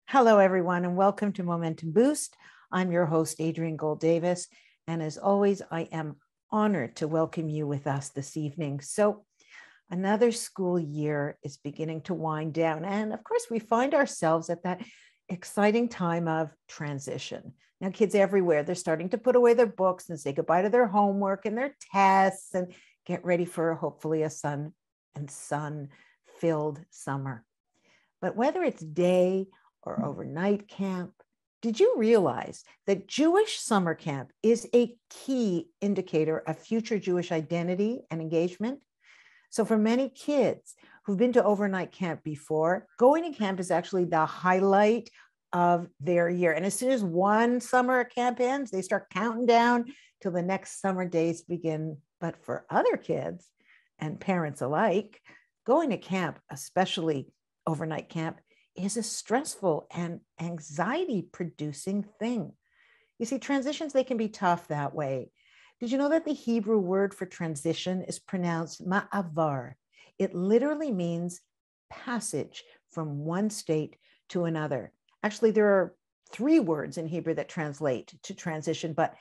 Hello, everyone, and welcome to Momentum Boost. I'm your host, Adrienne Gold-Davis. And as always, I am honored to welcome you with us this evening. So another school year is beginning to wind down. And of course, we find ourselves at that exciting time of transition. Now, kids everywhere, they're starting to put away their books and say goodbye to their homework and their tests and get ready for hopefully a sun-filled summer. But whether it's day or overnight camp, did you realize that Jewish summer camp is a key indicator of future Jewish identity and engagement? So for many kids who've been to overnight camp before, going to camp is actually the highlight of their year. And as soon as one summer camp ends, they start counting down till the next summer days begin. But for other kids and parents alike, going to camp, especially overnight camp, is a stressful and anxiety-producing thing. You see, transitions, they can be tough that way. Did you know that the Hebrew word for transition is pronounced ma'avar? It literally means passage from one state to another. Actually, there are three words in Hebrew that translate to transition, but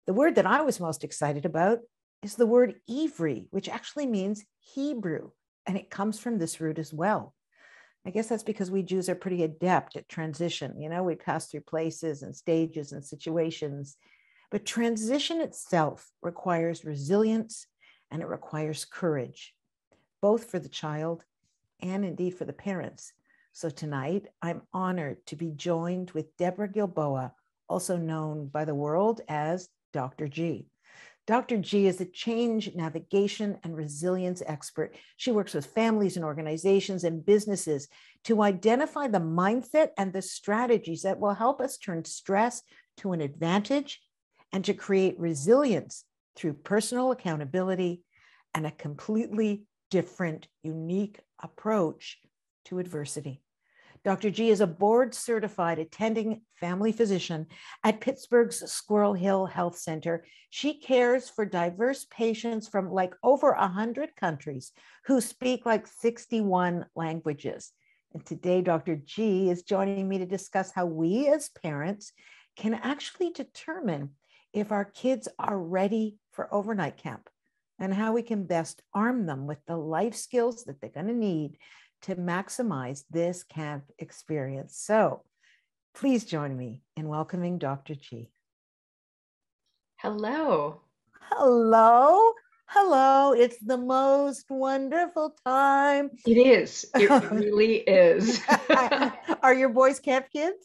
the word that I was most excited about is the word Ivri, which actually means Hebrew, and it comes from this root as well. I guess that's because we Jews are pretty adept at transition. You know, we pass through places and stages and situations, but transition itself requires resilience and it requires courage, both for the child and indeed for the parents. So tonight, I'm honored to be joined with Deborah Gilboa, also known by the world as Dr. G. Dr. G is a change navigation and resilience expert. She works with families and organizations and businesses to identify the mindset and the strategies that will help us turn stress to an advantage and to create resilience through personal accountability and a completely different, unique approach to adversity. Dr. G is a board-certified attending family physician at Pittsburgh's Squirrel Hill Health Center. She cares for diverse patients from over 100 countries who speak 61 languages. And today, Dr. G is joining me to discuss how we as parents can actually determine if our kids are ready for overnight camp and how we can best arm them with the life skills that they're going to need to maximize this camp experience. So please join me in welcoming Dr. G. Hello. Hello. Hello. It's the most wonderful time. It is. It really is. Are your boys camp kids?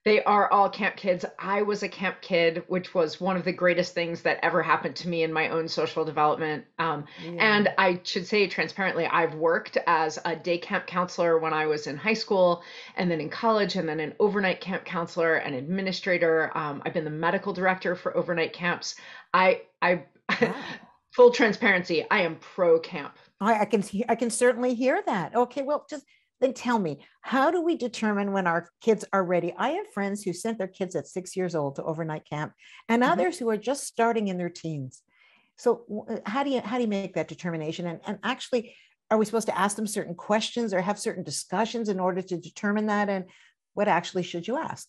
They are all camp kids. I was a camp kid, which was one of the greatest things that ever happened to me in my own social development. And I should say transparently, I've worked as a day camp counselor when I was in high school and then in college and then an overnight camp counselor and administrator. I've been the medical director for overnight camps. I Wow. Full transparency, I am pro camp. I can certainly hear that. Okay, well, then tell me, how do we determine when our kids are ready? I have friends who sent their kids at 6 years old to overnight camp and others who are just starting in their teens. So how do you make that determination? And actually, are we supposed to ask them certain questions or have certain discussions in order to determine that? And what actually should you ask?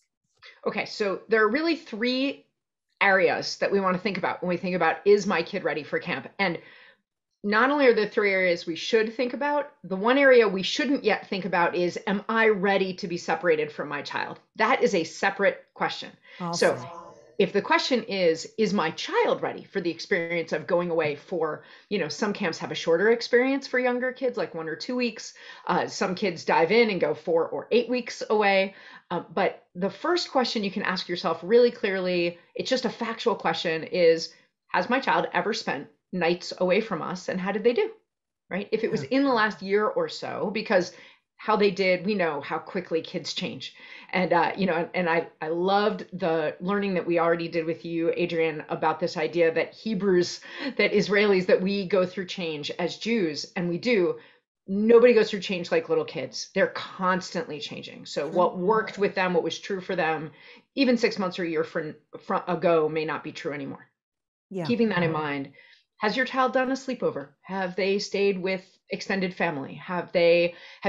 Okay, so there are really three areas that we want to think about when we think about, is my kid ready for camp? And not only are there three areas we should think about, the one area we shouldn't yet think about is, am I ready to be separated from my child? That is a separate question. Also. So if the question is my child ready for the experience of going away for, some camps have a shorter experience for younger kids, like 1 or 2 weeks. Some kids dive in and go 4 or 8 weeks away. But the first question you can ask yourself really clearly, it's just a factual question, is, has my child ever spent nights away from us, and how did they do? Right? If it was in the last year or so, because how they did, we know how quickly kids change. And, and I loved the learning that we already did with you, Adrienne, about this idea that Hebrews, that Israelis, that we go through change as Jews, and we do. Nobody goes through change like little kids. They're constantly changing. So what worked with them, what was true for them, even 6 months or a year ago may not be true anymore. Yeah. Keeping that in mind, Has your child done a sleepover? Have they stayed with extended family? Have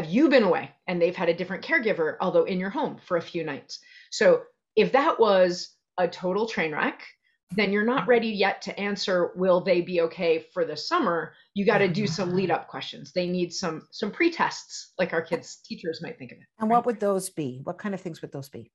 you been away and they've had a different caregiver, although in your home for a few nights? So if that was a total train wreck, then you're not ready yet to answer, will they be okay for the summer? You got to do some lead up questions. They need some pre-tests, like our kids' teachers might think of it. And Right? what would those be? What kind of things would those be?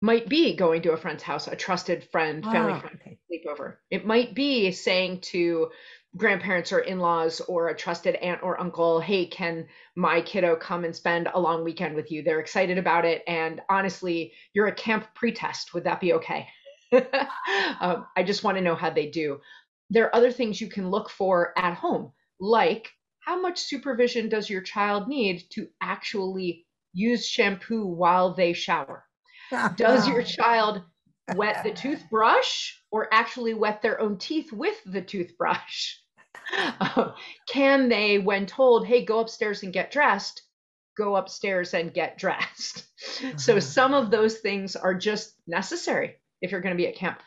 Might be going to a friend's house, a trusted friend, family Ah, friend, okay. sleepover. It might be saying to grandparents or in-laws or a trusted aunt or uncle, hey, can my kiddo come and spend a long weekend with you? They're excited about it. And honestly, you're a camp pretest. Would that be okay? I just want to know how they do. There are other things you can look for at home, like how much supervision does your child need to actually use shampoo while they shower? Does your child wet the toothbrush or actually wet their own teeth with the toothbrush? Can they, when told, hey, go upstairs and get dressed, go upstairs and get dressed? So some of those things are just necessary if you're going to be at camp.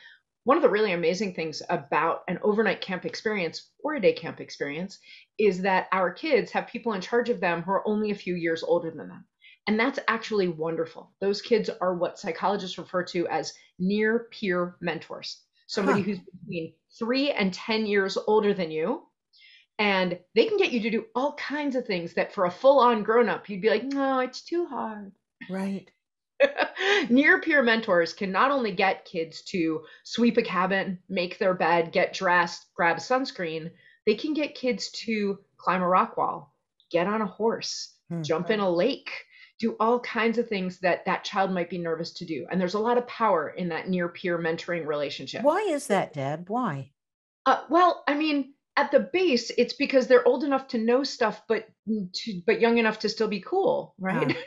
One of the really amazing things about an overnight camp experience or a day camp experience is that our kids have people in charge of them who are only a few years older than them. And that's actually wonderful. Those kids are what psychologists refer to as near peer mentors, somebody Huh. who's between 3 and 10 years older than you. And they can get you to do all kinds of things that for a full on grown up, you'd be like, no, it's too hard. Right. Near peer mentors can not only get kids to sweep a cabin, make their bed, get dressed, grab sunscreen, they can get kids to climb a rock wall, get on a horse, Hmm. jump in a lake, do all kinds of things that that child might be nervous to do. And there's a lot of power in that near peer mentoring relationship. Why is that, Deb? Why? Well, I mean, at the base, it's because they're old enough to know stuff, but young enough to still be cool, right?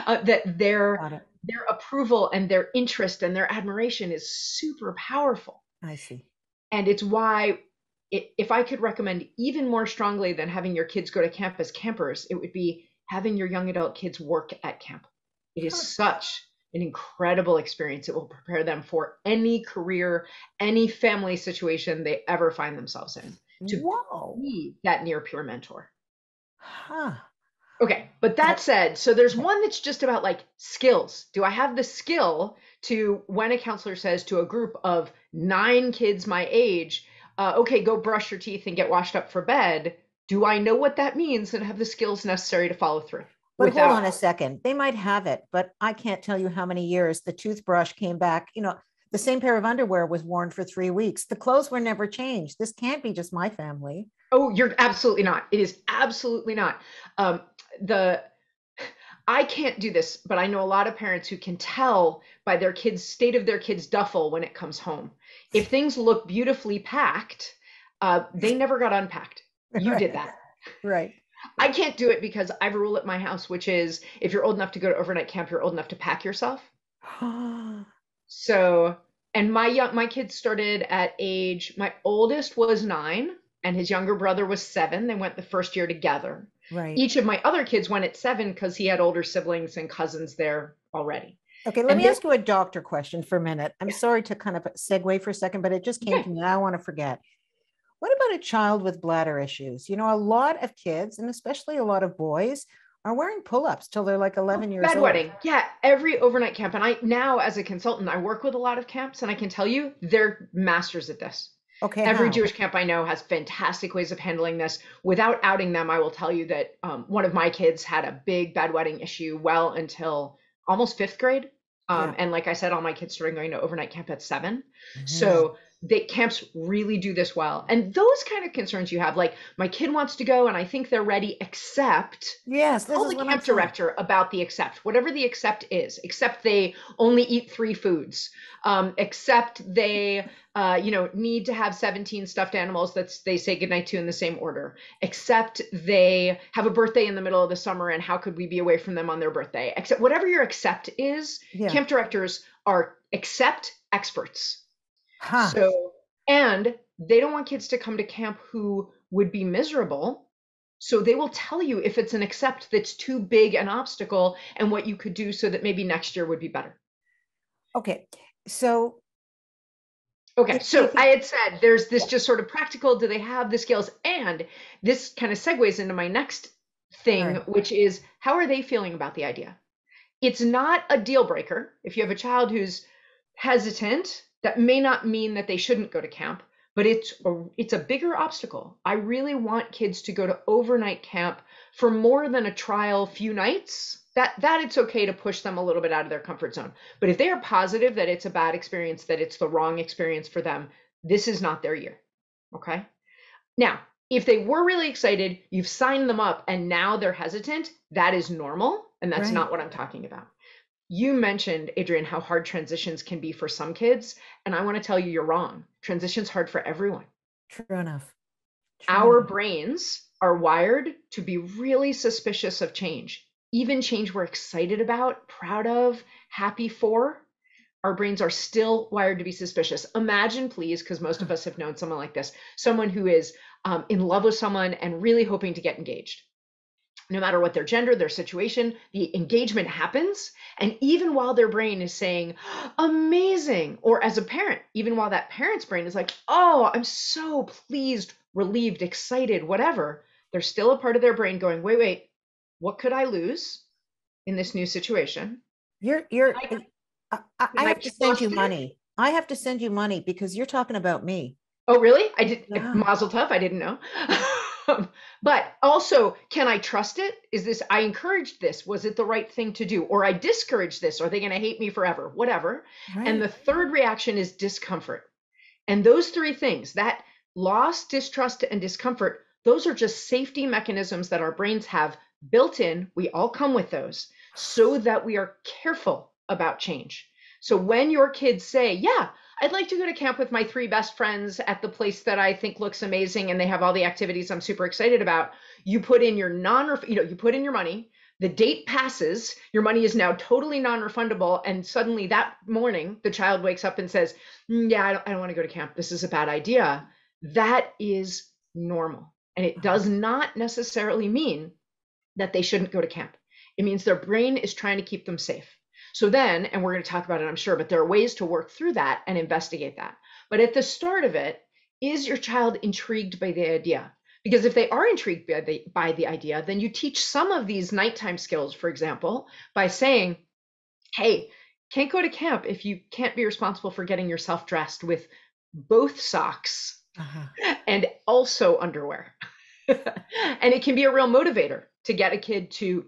Ah, That got it. their approval and their interest and their admiration is super powerful. I see. And it's why if I could recommend even more strongly than having your kids go to camp as campers, it would be having your young adult kids work at camp. It is Huh. such an incredible experience. It will prepare them for any career, any family situation they ever find themselves in to Whoa. be that near peer mentor. Huh. Okay, but that That, said, so there's okay. one that's just about like skills. Do I have the skill to, when a counselor says to a group of 9 kids my age, okay, go brush your teeth and get washed up for bed? Do I know what that means and have the skills necessary to follow through But hold on without? a second. They might have it, but I can't tell you how many years the toothbrush came back. The same pair of underwear was worn for 3 weeks. The clothes were never changed. This can't be just my family. Oh, you're absolutely not. It is absolutely not. Um, the I can't do this, but I know a lot of parents who can tell by their kids' state of their kids' duffel when it comes home. If things look beautifully packed, they never got unpacked. You did Right. that. Right. I can't do it because I have a rule at my house, which is if you're old enough to go to overnight camp, you're old enough to pack yourself. So, and my kids started at my oldest was 9 and his younger brother was 7. They went the first year together. Right. Each of my other kids went at 7 because he had older siblings and cousins there already. Okay, let And me they, ask you a doctor question for a minute. I'm yeah, sorry to kind of segue for a second, but it just came okay. to me. I want to forget. What about a child with bladder issues? A lot of kids, and especially a lot of boys, are wearing pull ups till they're like 11 years old. Bedwetting. Yeah, every overnight camp. And I now, as a consultant, I work with a lot of camps, and I can tell you they're masters at this. Okay, Every how? Jewish camp I know has fantastic ways of handling this. Without outing them, I will tell you that one of my kids had a big bedwetting issue well until almost 5th grade. Yeah. And like I said, all my kids started going to overnight camp at 7. Mhm. So camps really do this well. And those kind of concerns you have, like my kid wants to go and I think they're ready, except Yes, this tell is the what I'm camp saying. director about the accept, whatever the accept is, except they only eat 3 foods, except they, need to have 17 stuffed animals that they say goodnight to in the same order, except they have a birthday in the middle of the summer and how could we be away from them on their birthday, except whatever your accept is, Yeah. camp directors are accept experts. Ha. So, and they don't want kids to come to camp who would be miserable. So they will tell you if it's an accept that's too big an obstacle and what you could do so that maybe next year would be better. Okay. So Okay, If they so I could, had said there's this just sort of practical, do they have the skills? And this kind of segues into my next all thing, right, which is how are they feeling about the idea? It's not a deal breaker. If you have a child who's hesitant, that may not mean that they shouldn't go to camp, but it's a bigger obstacle. I really want kids to go to overnight camp for more than a trial few nights. That it's okay to push them a little bit out of their comfort zone. But if they are positive that it's a bad experience, that it's the wrong experience for them, this is not their year. Okay? Now, if they were really excited, you've signed them up and now they're hesitant, that is normal. And that's right, not what I'm talking about. You mentioned, Adrienne, how hard transitions can be for some kids. And I want to tell you, you're wrong. Transition's hard for everyone. true enough, true Our enough. brains are wired to be really suspicious of change, even change we're excited about, proud of, happy for. Our brains are still wired to be suspicious. Imagine, please, because most of us have known someone like this, someone who is in love with someone and really hoping to get engaged. No matter what their gender, their situation, the engagement happens. And even while their brain is saying, amazing, or as a parent, even while that parent's brain is like, oh, I'm so pleased, relieved, excited, whatever, there's still a part of their brain going, wait, what could I lose in this new situation? You're, Can I I have to send you trust it? money. I have to send you money because you're talking about me. Oh, really? I did. Yeah. Mazel tov. I didn't know. But also, can I trust it? Is this, I encouraged this. Was it the right thing to do? Or I discouraged this. Are they going to hate me forever? Whatever. And Right. the third reaction is discomfort. And those three things, that loss, distrust, and discomfort, those are just safety mechanisms that our brains have built in. We all come with those so that we are careful about change. So when your kids say, yeah, I'd like to go to camp with my three best friends at the place that I think looks amazing and they have all the activities I'm super excited about, you put in your you put in your money, the date passes, your money is now totally non-refundable, and suddenly that morning the child wakes up and says, yeah, I don't want to go to camp, this is a bad idea. That is normal, and it does not necessarily mean that they shouldn't go to camp. It means their brain is trying to keep them safe. So then, and we're going to talk about it, I'm sure, but there are ways to work through that and investigate that. But at the start of it, is your child intrigued by the idea? Because if they are intrigued by the idea, then you teach some of these nighttime skills, for example, by saying, hey, can't go to camp if you can't be responsible for getting yourself dressed with both socks Uh-huh. and also underwear. And it can be a real motivator to get a kid to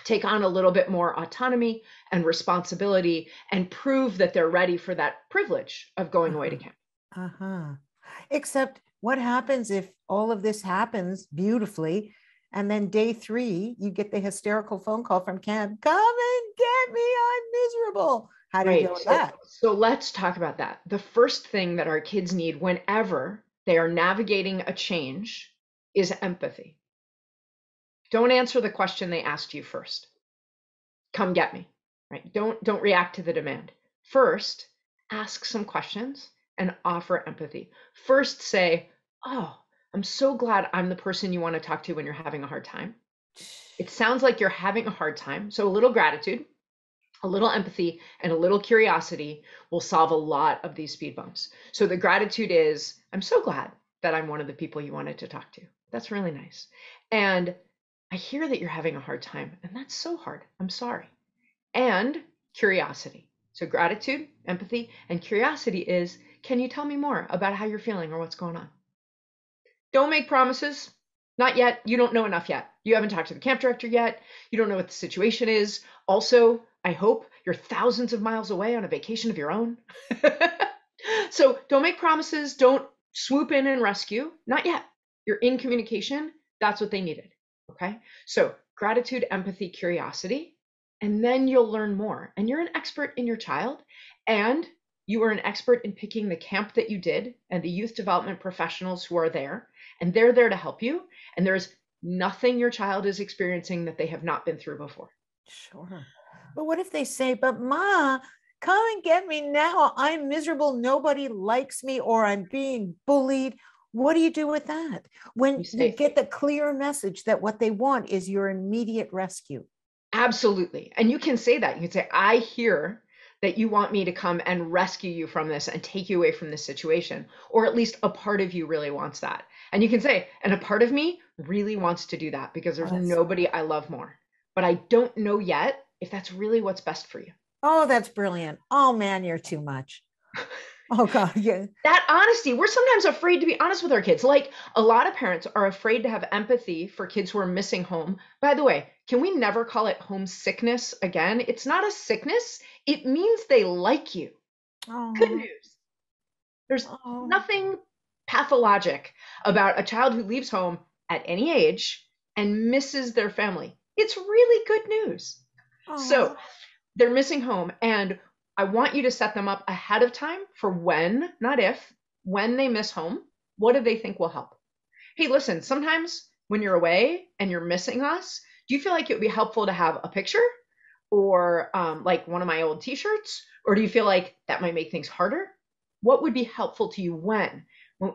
take on a little bit more autonomy and responsibility and prove that they're ready for that privilege of going away Uh-huh. to camp. Uh-huh. Except what happens if all of this happens beautifully and then day 3 you get the hysterical phone call from camp, come and get me, I'm miserable. How do you deal Right. with So, that? so let's talk about that. The first thing that our kids need whenever they are navigating a change is empathy. Don't answer the question they asked you first. Come get me, right? Don't react to the demand. First, ask some questions and offer empathy. First say, "Oh, I'm so glad I'm the person you want to talk to when you're having a hard time. It sounds like you're having a hard time. So a little gratitude, a little empathy, and a little curiosity will solve a lot of these speed bumps." So the gratitude is, I'm so glad that I'm one of the people you wanted to talk to. That's really nice. And I hear that you're having a hard time, and that's so hard. I'm sorry. And curiosity. So gratitude, empathy, and curiosity is, can you tell me more about how you're feeling or what's going on? Don't make promises. Not yet. You don't know enough yet. You haven't talked to the camp director yet. You don't know what the situation is. Also, I hope you're thousands of miles away on a vacation of your own. So don't make promises. Don't swoop in and rescue. Not yet. You're in communication. That's what they needed. Okay. So gratitude, empathy, curiosity, and then you'll learn more. And you're an expert in your child, and you are an expert in picking the camp that you did and the youth development professionals who are there, and they're there to help you. And there's nothing your child is experiencing that they have not been through before. Sure. But what if they say, but Ma, come and get me now. I'm miserable. Nobody likes me, or I'm being bullied. What do you do with that? You When you say, get the clear message that what they want is your immediate rescue. absolutely. And you can say that. You can say, I hear that you want me to come and rescue you from this and take you away from this situation. Or at least a part of you really wants that. And you can say, and a part of me really wants to do that because Oh, there's nobody I love more. But I don't know yet if that's really what's best for you. that's brilliant. Oh man, you're too much. Oh God, yeah. That honesty, we're sometimes afraid to be honest with our kids. Like a lot of parents are afraid to have empathy for kids who are missing home. By the way, can we never call it homesickness again? It's not a sickness, it means they like you. Good Oh, news. There's oh, nothing pathologic about a child who leaves home at any age and misses their family. It's really good news. So oh. they're missing home, and I want you to set them up ahead of time for when, not if, when they miss home. What do they think will help? Hey, listen, sometimes when you're away and you're missing us, do you feel like it would be helpful to have a picture or like one of my old t-shirts? Or do you feel like that might make things harder? What would be helpful to you when?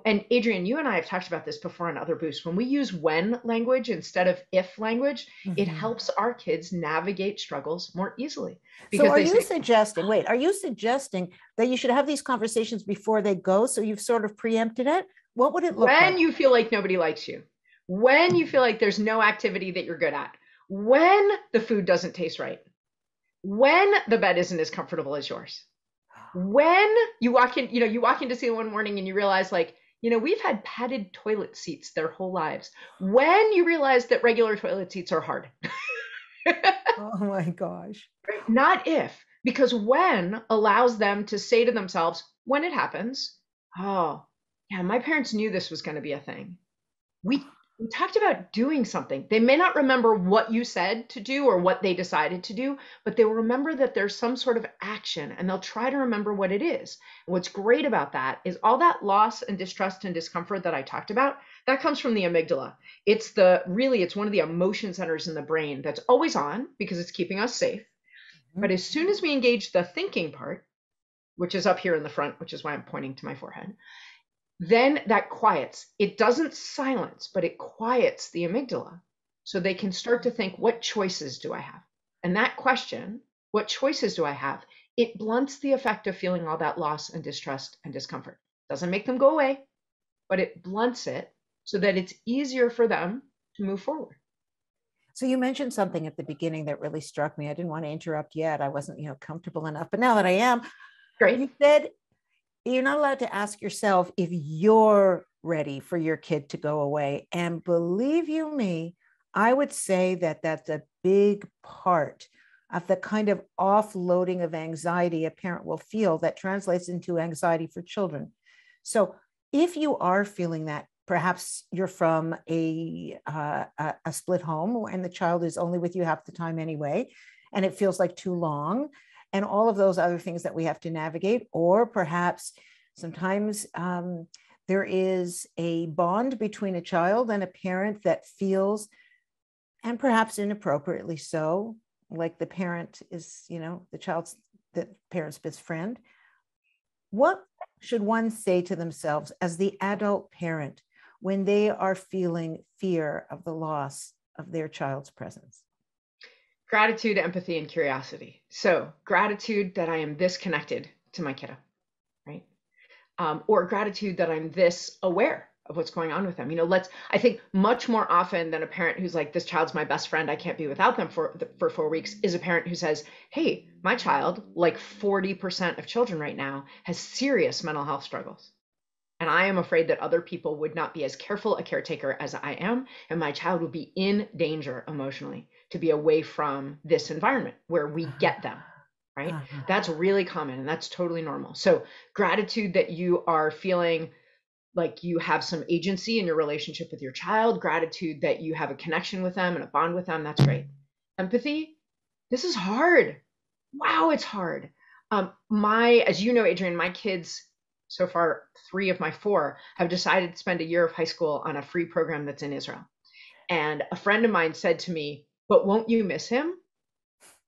And Adrian, you and I have talked about this before on other boosts. When we use when language instead of if language, it Mhm. helps our kids navigate struggles more easily So because are they you say, suggesting, wait, are you suggesting that you should have these conversations before they go? So you've sort of preempted it? What would it look when like? you feel like nobody likes you, when you feel like there's no activity that you're good at, when the food doesn't taste right, when the bed isn't as comfortable as yours, when you walk in, you walk in to see them one morning and you realize, like, we've had padded toilet seats their whole lives. When you realize that regular toilet seats are hard, Oh my gosh. right? Not if, because when allows them to say to themselves, when it happens, oh, yeah, my parents knew this was going to be a thing. We talked about doing something. They may not remember what you said to do or what they decided to do, but they will remember that there's some sort of action and they'll try to remember what it is. And what's great about that is all that loss and distrust and discomfort that I talked about, that comes from the amygdala. It's one of the emotion centers in the brain that's always on because it's keeping us safe. But Mhm. as soon as we engage the thinking part, which is up here in the front, which is why I'm pointing to my forehead, then that quiets. It doesn't silence, but it quiets the amygdala. So they can start to think, what choices do I have? And that question, what choices do I have? It blunts the effect of feeling all that loss and distrust and discomfort. Doesn't make them go away, but it blunts it so that it's easier for them to move forward. So you mentioned something at the beginning that really struck me. I didn't want to interrupt yet. I wasn't, comfortable enough, but now that I am, Great. you said you're not allowed to ask yourself if you're ready for your kid to go away. And believe you me, I would say that that's a big part of the kind of offloading of anxiety a parent will feel that translates into anxiety for children. So if you are feeling that, perhaps you're from a split home and the child is only with you half the time anyway, and it feels like too long, and all of those other things that we have to navigate. Or perhaps sometimes there is a bond between a child and a parent that feels, and perhaps inappropriately so, like the parent is, the parent's best friend. What should one say to themselves as the adult parent when they are feeling fear of the loss of their child's presence? Gratitude, empathy, and curiosity. So, gratitude that I am this connected to my kiddo, right? Or gratitude that I'm this aware of what's going on with them. I think much more often than a parent who's like, this child's my best friend, I can't be without them for 4 weeks, is a parent who says, hey, my child, like 40% of children right now, has serious mental health struggles. And I am afraid that other people would not be as careful a caretaker as I am, and my child would be in danger emotionally to be away from this environment where we get them, right? Uh-huh. That's really common and that's totally normal. So, gratitude that you are feeling like you have some agency in your relationship with your child, gratitude that you have a connection with them and a bond with them, that's great. Empathy, this is hard. Wow, it's hard. As you know, Adrian, my kids, so far, 3 of my 4, have decided to spend a year of high school on a free program that's in Israel. And a friend of mine said to me, but won't you miss him?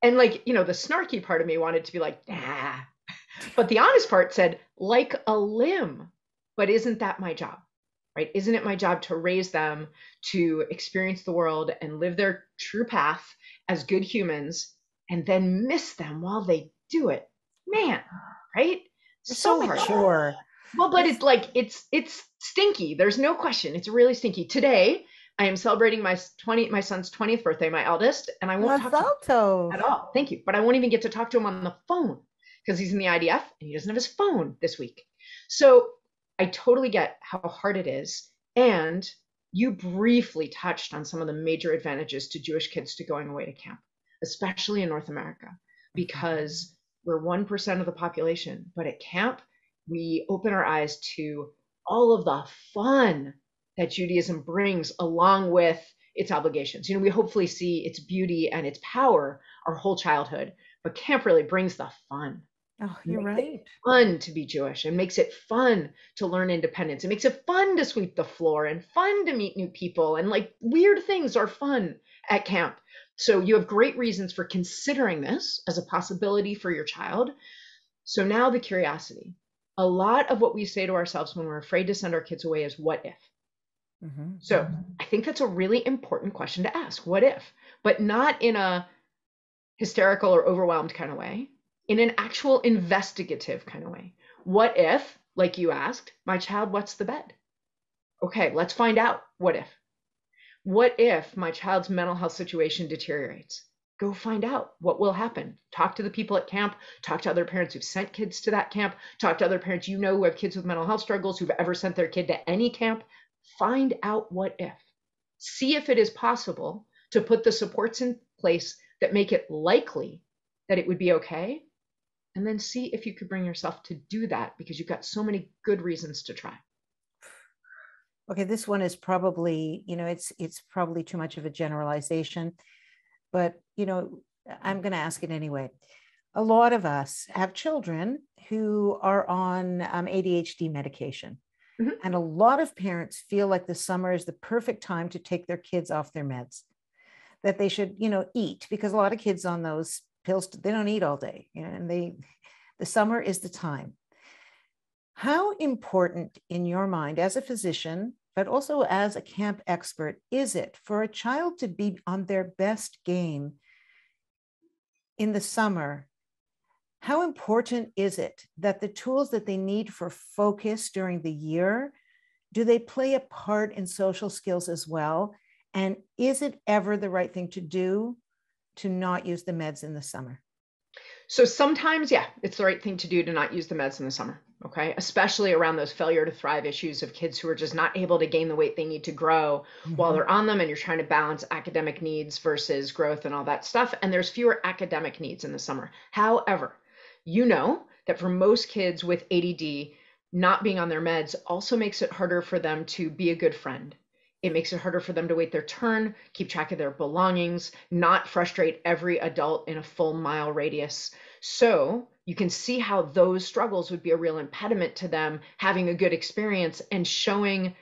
And like, the snarky part of me wanted to be like, nah. But the honest part said, like a limb. But isn't that my job? Right? Isn't it my job to raise them to experience the world and live their true path as good humans and then miss them while they do it? Man, right? You're so So hard. mature. Well, but It's it's like it's stinky. There's no question. It's really stinky. Today, I am celebrating my son's 20th birthday, my eldest, and I won't talk to him Mazal. at all. Thank you. But I won't even get to talk to him on the phone because he's in the IDF and he doesn't have his phone this week. So I totally get how hard it is. And you briefly touched on some of the major advantages to Jewish kids to going away to camp, especially in North America, because we're 1% of the population. But at camp, we open our eyes to all of the fun that Judaism brings along with its obligations. We hopefully see its beauty and its power our whole childhood, but camp really brings the fun. Oh, It you're makes it right. fun to be Jewish and makes it fun to learn independence. It makes it fun to sweep the floor and fun to meet new people, and like weird things are fun at camp. So you have great reasons for considering this as a possibility for your child. So now the curiosity. A lot of what we say to ourselves when we're afraid to send our kids away is what if? Mm-hmm. So I think that's a really important question to ask. What if? But not in a hysterical or overwhelmed kind of way, in an actual investigative kind of way. What if, like you asked, my child wets the bed? Okay, let's find out. What if? What if my child's mental health situation deteriorates? Go find out what will happen. Talk to the people at camp, talk to other parents who've sent kids to that camp, talk to other parents who have kids with mental health struggles who've ever sent their kid to any camp. Find out what if. See if it is possible to put the supports in place that make it likely that it would be okay. And then see if you could bring yourself to do that because you've got so many good reasons to try. Okay, this one is probably, it's probably too much of a generalization, but I'm going to ask it anyway. A lot of us have children who are on ADHD medication. Mhm. And a lot of parents feel like the summer is the perfect time to take their kids off their meds, that they should, eat, because a lot of kids on those pills, they don't eat all day, and the summer is the time. How important in your mind as a physician, but also as a camp expert, is it for a child to be on their best game in the summer? How important is it that the tools that they need for focus during the year, do they play a part in social skills as well? And is it ever the right thing to do to not use the meds in the summer? So sometimes, yeah, it's the right thing to do to not use the meds in the summer, okay? Especially around those failure to thrive issues of kids who are just not able to gain the weight they need to grow while Mm-hmm. they're on them, and you're trying to balance academic needs versus growth and all that stuff. And there's fewer academic needs in the summer. However, you know that for most kids with ADD, not being on their meds also makes it harder for them to be a good friend. It makes it harder for them to wait their turn, keep track of their belongings, not frustrate every adult in a full mile radius. So you can see how those struggles would be a real impediment to them having a good experience and showing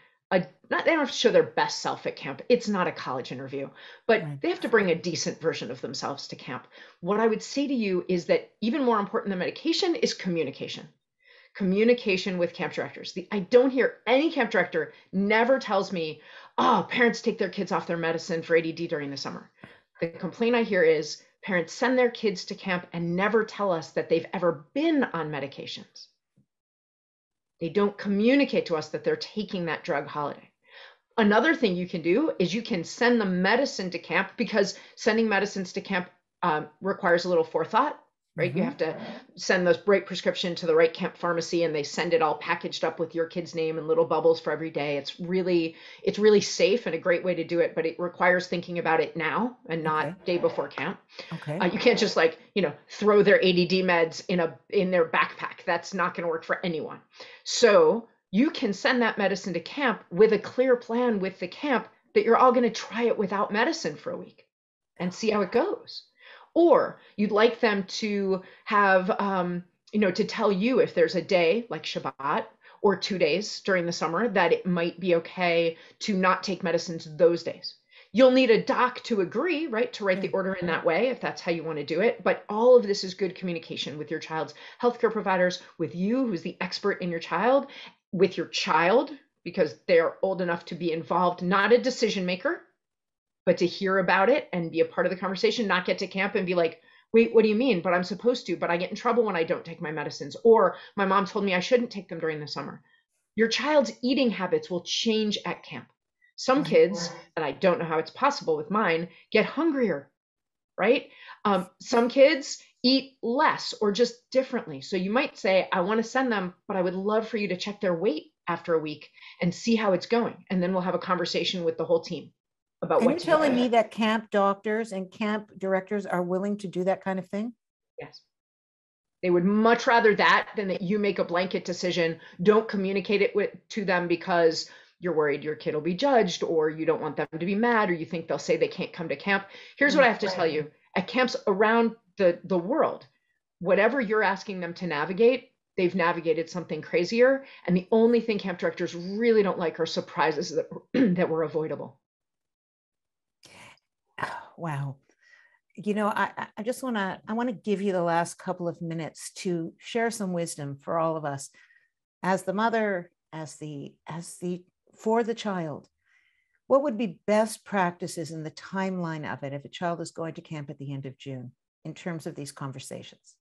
not, they don't have to show their best self at camp. It's not a college interview, but Right. they have to bring a decent version of themselves to camp. What I would say to you is that even more important than medication is communication with camp directors. I don't hear any camp director never tells me, oh, parents take their kids off their medicine for ADD during the summer. The complaint I hear is parents send their kids to camp and never tell us that they've ever been on medications. They don't communicate to us that they're taking that drug holiday. Another thing you can do is you can send the medicine to camp, because sending medicines to camp requires a little forethought, right? You Mm-hmm. have to send the right prescription to the right camp pharmacy, and they send it all packaged up with your kid's name and little bubbles for every day. It's really safe and a great way to do it, but it requires thinking about it now and Okay. not day before camp. Okay. You can't just throw their ADD meds in their backpack. That's not going to work for anyone. So you can send that medicine to camp with a clear plan with the camp that you're all going to try it without medicine for a week and see how it goes. Or you'd like them to have, to tell you if there's a day like Shabbat or 2 days during the summer that it might be okay to not take medicines those days. You'll need a doc to agree, right, to write Yeah. the order in that way if that's how you want to do it. But all of this is good communication with your child's healthcare providers, with you, who's the expert in your child, with your child, because they're old enough to be involved, not a decision maker, but to hear about it and be a part of the conversation, not get to camp and be like, Wait, what do you mean? But I'm supposed to, but I get in trouble when I don't take my medicines. Or my mom told me I shouldn't take them during the summer. Your child's eating habits will change at camp. Some kids, and I don't know how it's possible with mine, get hungrier, right? Some kids eat less or just differently. So you might say, I want to send them, but I would love for you to check their weight after a week and see how it's going. And then we'll have a conversation with the whole team about And what you're to do. telling me that camp doctors and camp directors are willing to do that kind of thing? Yes. They would much rather that than that you make a blanket decision. Don't communicate it to them because you're worried your kid will be judged, or you don't want them to be mad, or you think they'll say they can't come to camp. Here's what I have to tell you. At camps around the world, whatever you're asking them to navigate, they've navigated something crazier. And the only thing camp directors really don't like are surprises that, that were avoidable. Wow. I just want to give you the last couple of minutes to share some wisdom for all of us as the mother, for the child. What would be best practices in the timeline of it if a child is going to camp at the end of June in terms of these conversations?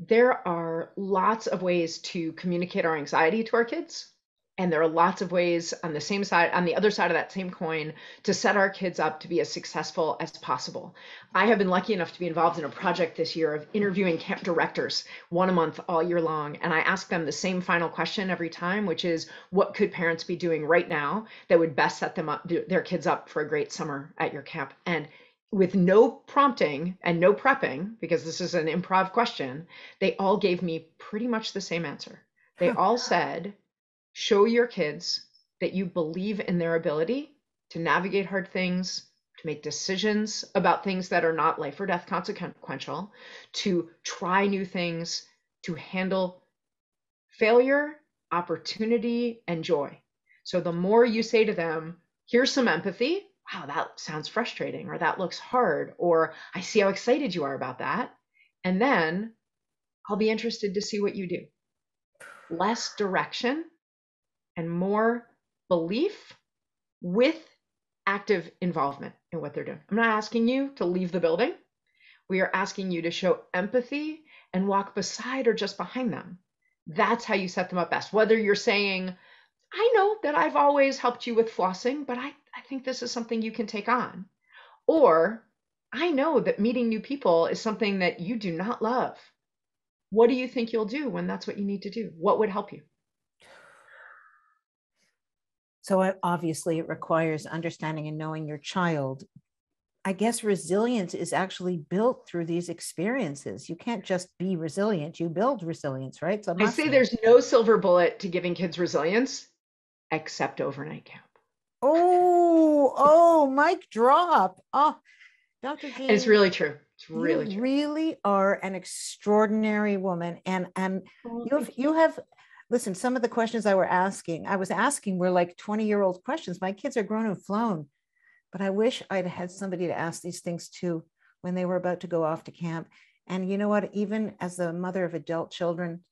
There are lots of ways to communicate our anxiety to our kids. And there are lots of ways on the other side of that same coin, to set our kids up to be as successful as possible. I have been lucky enough to be involved in a project this year of interviewing camp directors, one a month all year long. And I ask them the same final question every time, which is, what could parents be doing right now that would best set their kids up for a great summer at your camp? And with no prompting and no prepping, because this is an improv question, they all gave me pretty much the same answer. They all said, show your kids that you believe in their ability to navigate hard things, to make decisions about things that are not life or death consequential, to try new things, to handle failure, opportunity, and joy. So the more you say to them, here's some empathy. Wow, that sounds frustrating, or that looks hard, or I see how excited you are about that. And then I'll be interested to see what you do. Less direction and more belief with active involvement in what they're doing. I'm not asking you to leave the building. We are asking you to show empathy and walk beside or just behind them. That's how you set them up best. Whether you're saying, I know that I've always helped you with flossing, but I think this is something you can take on. Or, I know that meeting new people is something that you do not love. What do you think you'll do when that's what you need to do? What would help you? So obviously it requires understanding and knowing your child. I guess resilience is actually built through these experiences. You can't just be resilient, you build resilience, right? So I say there's no silver bullet to giving kids resilience except overnight camp. Oh, mic drop. Oh, Dr. Jean. And it's really true. It's really true. You really are an extraordinary woman. And you have listen, some of the questions I was asking were like 20-year-old questions. My kids are grown and flown, but I wish I'd had somebody to ask these things to when they were about to go off to camp. And you know what, even as the mother of adult children,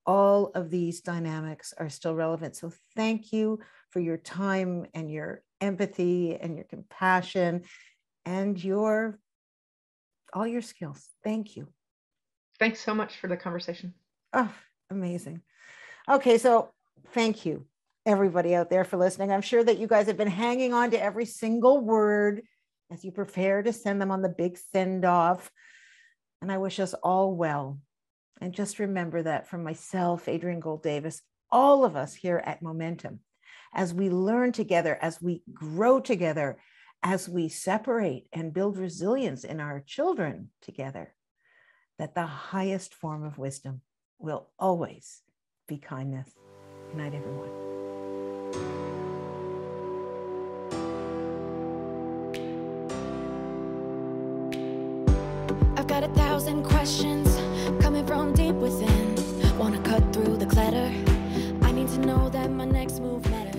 all of these dynamics are still relevant. So thank you for your time and your empathy and your compassion and all your skills. Thank you. Thanks so much for the conversation. Oh, amazing. Okay, so thank you, everybody out there, for listening. I'm sure that you guys have been hanging on to every single word as you prepare to send them on the big send-off. And I wish us all well. And just remember that from myself, Adrienne Gold Davis, all of us here at Momentum, as we learn together, as we grow together, as we separate and build resilience in our children together, that the highest form of wisdom will always be kindness. Good night, everyone. I've got 1,000 questions coming from deep within. Wanna cut through the clutter. I need to know that my next move matters.